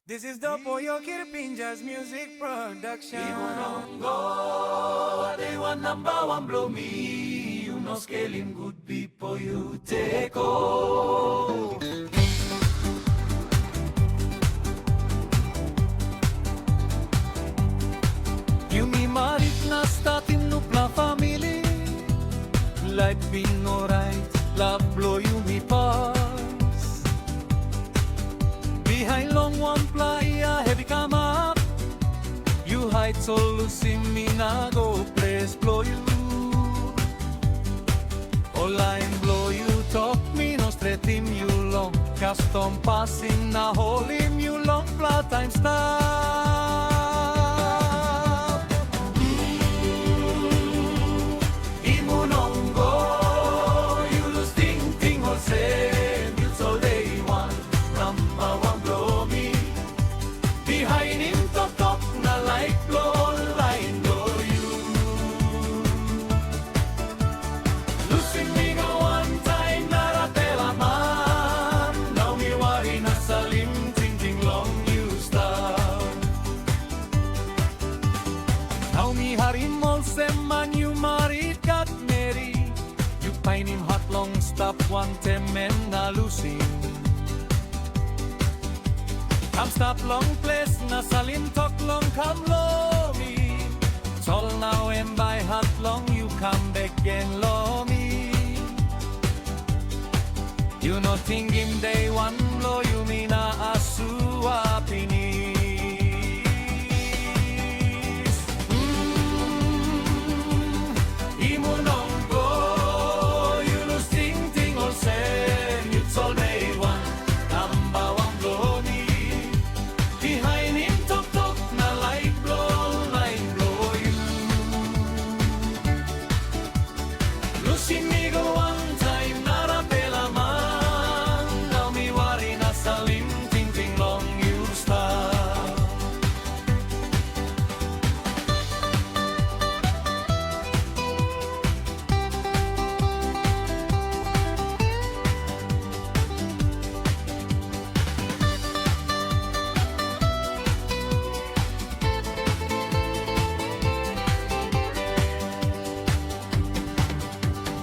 This is the Poyo Kirpinja's music production. Imu Nongo, they want #1 blow me. You know scaling good people you take oh. You me marit na statin no pla family. Life been alright, love blow you me pass. Behind long one playa heavy come up. You hide so lucy me na go place blow you. Online blow you talk me no straight him you long. Custom passing na hold him you long pla time stop. Imu Nongo, you lose ting all same. You so they want #1 blow me. Behind him talk na like blow line blow you. Losing me go one time naratela man. Now me worry na salim ting long you start. Now me harim all sem man you married got married. You find him hot long stop one time men na losing. Come stop long place na salim talk long come low me. Tall now and by hot long you come back and low me. You no think him day one blow you me na asu apinis. Imu Nongo, you lose ting all same. You told me one #1 blow me. Behind him talk na like blow you. Losing me go one time narapela man. Now me worry na salim ting long you start.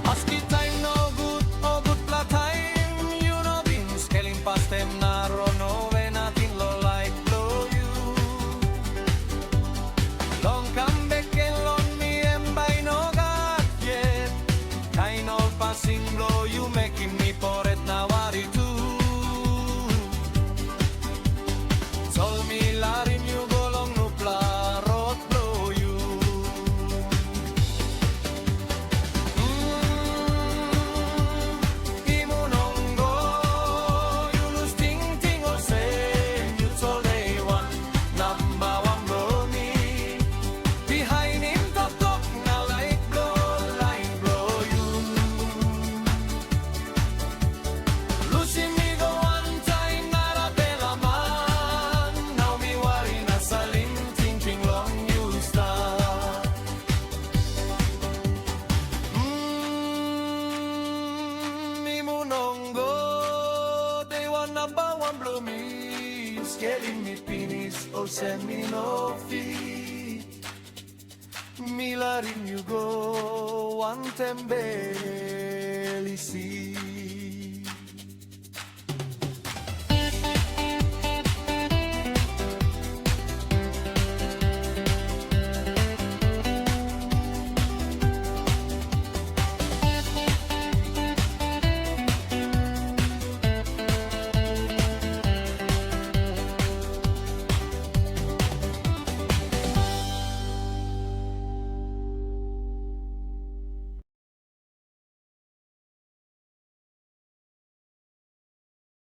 Maski time no good, oh good pla time. You know been scaling past them narrow, no way nothing low like blow you. Long come back and long me and by no God yet. Kind of passing blow you making me pour it now worry too. Sol me larim you go long no pla road blow you. Imu Nongo, you lose ting all same. You told they want #1 blow me. Behind him talk na like blow you. Losing me go one time narapela man. Now me worry na salim ting long you start. Imu Nongo, they want #1 blow me. Scaling me penis or send me no feet. Me larin you go one tembeli see.